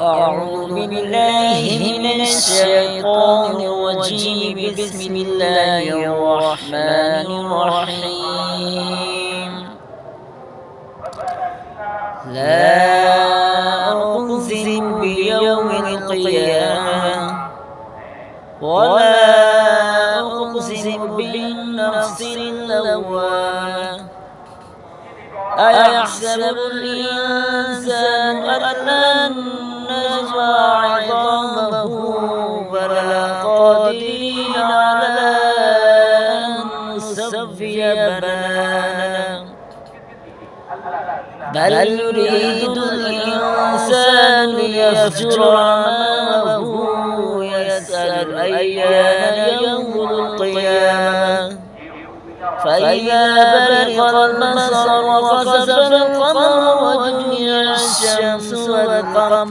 أعوذ بالله من الشيطان الرجيم. بسم الله الرحمن الرحيم. لا أقسم بيوم القيامة ولا أقسم بالنفس اللوامة. أيحسب الإنسان أن لن نجمع عظامه بلى قادرين على أن نسوي بنانه. بل يريد الإنسان ليفجر أمامه يسأل أيان يوم القيامة. فإذا برق البصر وخسف القمر وجمع الشمس والقمر.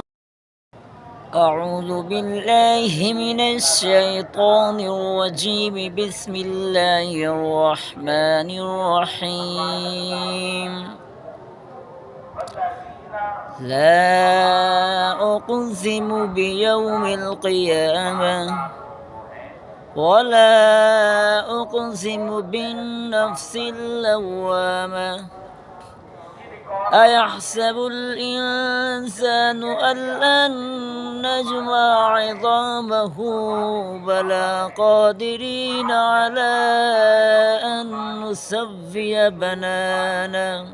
أعوذ بالله من الشيطان الرجيم. بسم الله الرحمن الرحيم. لا أقسم بيوم القيامة ولا أقسم بالنفس اللوامة. أيحسب الإنسان أن لن نجمع عظامه بلى قادرين على أن نسوي بنانه.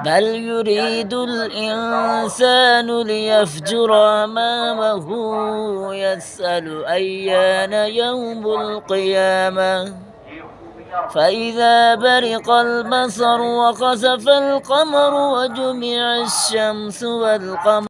بل يريد الإنسان ليفجر أمامه يسأل أيان يوم القيامة. فإذا برق البصر وخسف القمر وجمع الشمس والقمر.